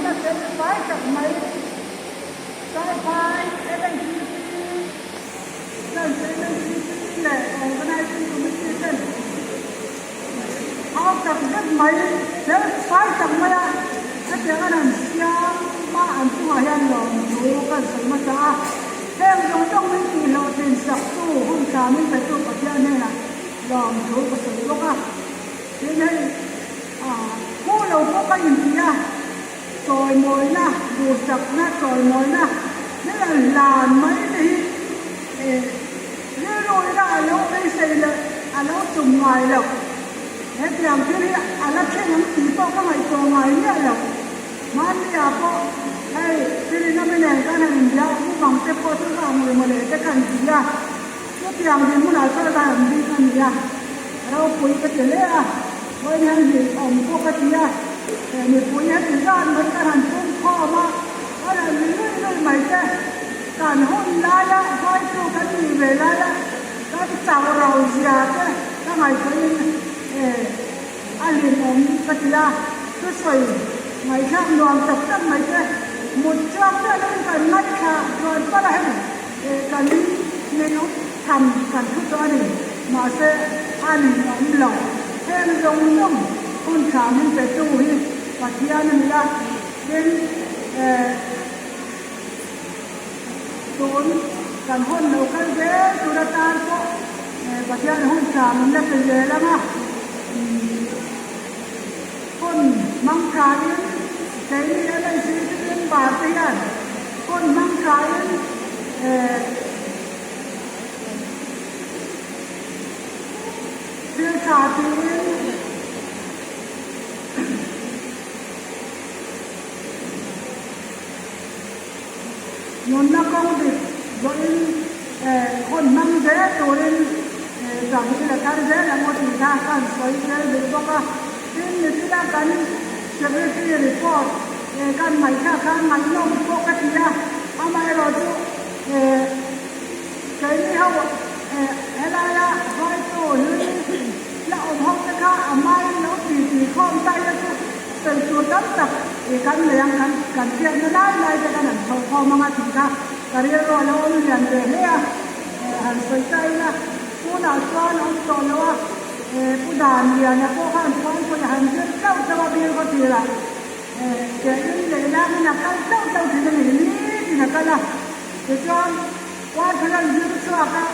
ta sẽ phải chặt mấy cái phải cái này nên sẽ nên là organizing communication họ chặt rất mấy sẽ phải chặt mấy cái tiếng anh siam mà anh chúng ta hiện lòng đủ cái sự mà ta thêm trong trong những kỳ lộ trình sắp tu hôm sau mình phải tu cái chuyện này là lòng đủ cái sự lúc á thế nên cô lâu có cái gì à rồi mồi na đủ sập na rồi mồi na nên là làm mấy thì như rồi là lâu đây xây là lâu trùng ngoài đâu thế thì làm cái này là chuyện những gì có ngày trò ngoài nhá đâu mà đi à có hay cái này nó mới này cái này mình giao cũng bằng cái phố thứ ba người mà để cái cần gì à cái thì làm gì muốn là sao ta làm gì cần gì à đâu quỳ cái gì à với những gì ông có cái gì à mình quỳ hết thời gian với cái hành cung kho mà đó là những người mày cái cần hôn lại á coi cho cái gì về lại á cái chào rồi gì à cái mày thấy anh liền ông cái gì à cứ xoay mày khác đoàn tập tất mày cái một trăm cái nó cần ngay cả rồi bắt đầu cần nên nó thầm cần thức cho anh mà sẽ anh ông lòng thêm giống giống con khả mình phải tu hi và kia nên là đến tốn cần hôn đầu cái dễ tôi đã tan có và kia hôn khả mình đã phải dễ lắm á hôn mong khả đến cái này là gì cái bà tiền hôn mong khả đến việc khả tiền nhốn nó công việc rồi hôn mong dễ rồi rằng như là cái dễ là một thì ta cần xoay cái việc đó cả nên người ta cầnจะเรียกที่รีพอร์ตการใหม่ค่าการใหม่น้องโปกติอ่ะทำไมเราจะใช้นี่เขาอะไรอ่ะคอยตัวหรือแล้วอมห้องนะคะไม่แล้วตีข้อมใจแล้วก็เป็นตัวตั้งแต่การเลี้ยงกันเทียนไม่ได้เลยแต่กันพอมาถึงค่ะการเรียนรู้แล้วเรียนเรื่องนี้หันสนใจนะผู้น่าสอนน้องสอนแล้วว่าผู้ด่านเนี่ยนะพวกข้างท้องคนหันเรื่องเจ้าจะมาเบียร์ก็ทีละแกนี่เลยนะมันนักเจ้าที่จะหนีที่นักกันนะเดี๋ยวจอนว่าเพื่อนยืมสอบนะ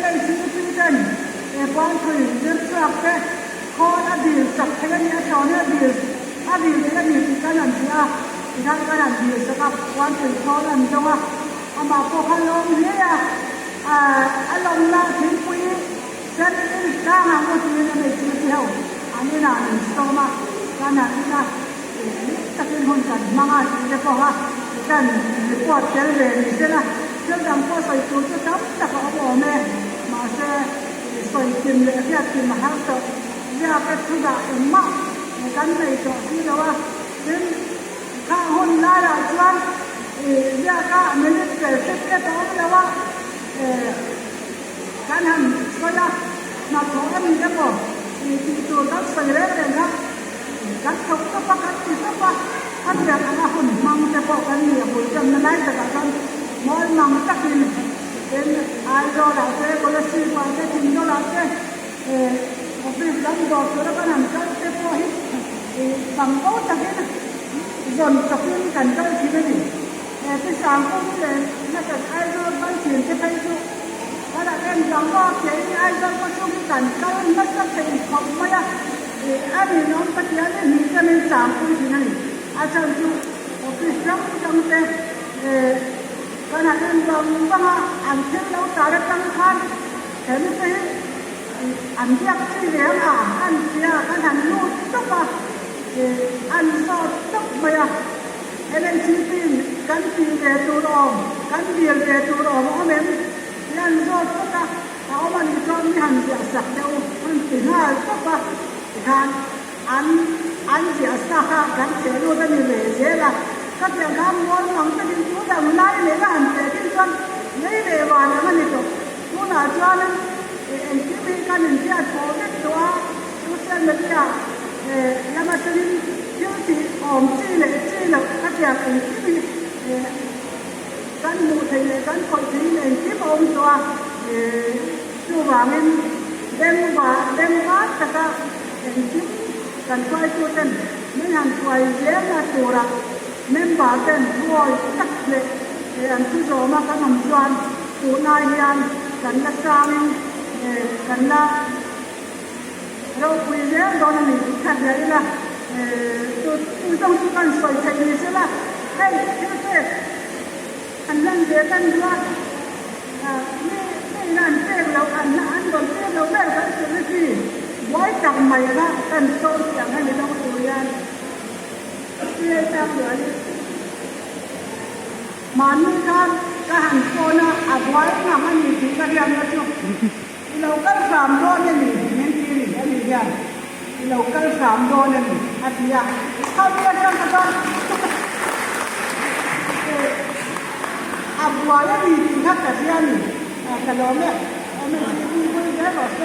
ไม่ซื้อซื้อกันป้อนคุยยืมสอบแค่ข้ออดีตสักแค่นี้ตอนนี้อดีตก็มีที่กันนั่นที่ที่ท่านก็นั่นดีสักกับป้อนคุยข้อนั้นจังว่าเอามาพวกข้างลงนี่อารมณ์ละทิ้งคุยฉันข้ามาพูดถึงในชีวิตเขาอันนี้นะอินสตอมาการนั้นนะจะเป็นคนกันมากจะพอว่ากันปวดเจริญนี่ใช่ไหมเรื่องดำก็ใส่ตัวจะจับแต่ก็เอาแม่มาเสใส่กินเลยที่กินมาให้ตัวอยากจะทุกอย่างมากในการในตัวที่เราว่าถึงข้าหุ่นได้ละชวนอยากจะไม่ได้เกิดเสียตัวเราว่าการทำก็ยากมาขอกันนี่ก็บอกที่ตัวนั้นใส่เรื่องเลยนะการทำก็ปกติก็ว่าท่านอยากมาหุ่นมังจะบอกกันนี่หุ่นจำได้แต่กันมอลมังตักนี่เป็นไอโรดาเซ่คนละสี่พันเจ็ดสิบดอลลาร์เซ่ออฟฟิศดังดอกแล้วก็นั่งกันเจ้าพ่อฮิบังโต้ตะกี้นะจนตะกี้กันก็ที่นี่ที่สามก็เลยนั่นก็ไอโรดบ้านเสียงจะไปดูถ้าเราเล่นจังก็เจ๋งไอ้เจ้าก็ช่วยกันก็มันก็เป็นของไม่อะอันนี้น้องปัจจัยเนี่ยมีจะมีสามคนที่นั่นอาจารย์จู่ออฟฟิศจังแต่ขณะเล่นจังว่าอันเช่นเราแต่ละตั้งคันเห็นไหมอันเทียบที่เลี้ยงอันเสียขนาดนู้นต้องมาอันสอดต้องมาเอเลนซีปีนกันปีเดตูรองกันเดียร์เดตูรองว่าเหม็นยันโซ่ก็จะเอามันก็มีหันเสียสักเดียวมันถึงห้าก็ว่าการอันเสียสักการเสียรู้กันอยู่เลยเสียละก็จะทำม้วนหลังจะกินทุกอย่างไล่เลยก็หันเสียที่ส่วนนี่เลยวันนั้นนี่ก็ทุกหน้าจอนั้นที่มีการเห็นที่โชว์ตัวทุกเส้นเดียวแล้วมาถึงที่ที่อ om chi le các nhà cùng chi cán bộ thầy lệ cán hội thầy lệ tiếp ông cho chú vàng em đem vát cả em tiếp cần quay chú tên mấy hàng quay dễ là chủ ra nên bà tên rồi chắc lệ anh chú rõ mà các ông choan cụ này hiền cần là sang cần là rồi quỳ dễ đó là mình thật vậy là tôi trong chú cần soi thầy này sẽ là hey chú tên anh lên về tân doaนี่นั่นเรื่องเราอันนั้นบนเรื่องเราแม่กันสุดที่ไว้จับใหม่ละกันโซ่อย่างให้เราตัวยันเรื่องจับเหลือมันนี่กันก็หันโซน่ะอัดไว้นะมันมีถึงกระเทียมนะจุ๊บเราก็สามโดนนี่นี่ที่นี่อันนี้ยันเราก็สามโดนนี่อันนี้เขาเรียกกันก็Abuela di tingkat kasihan, kalau me, di pun dia lost.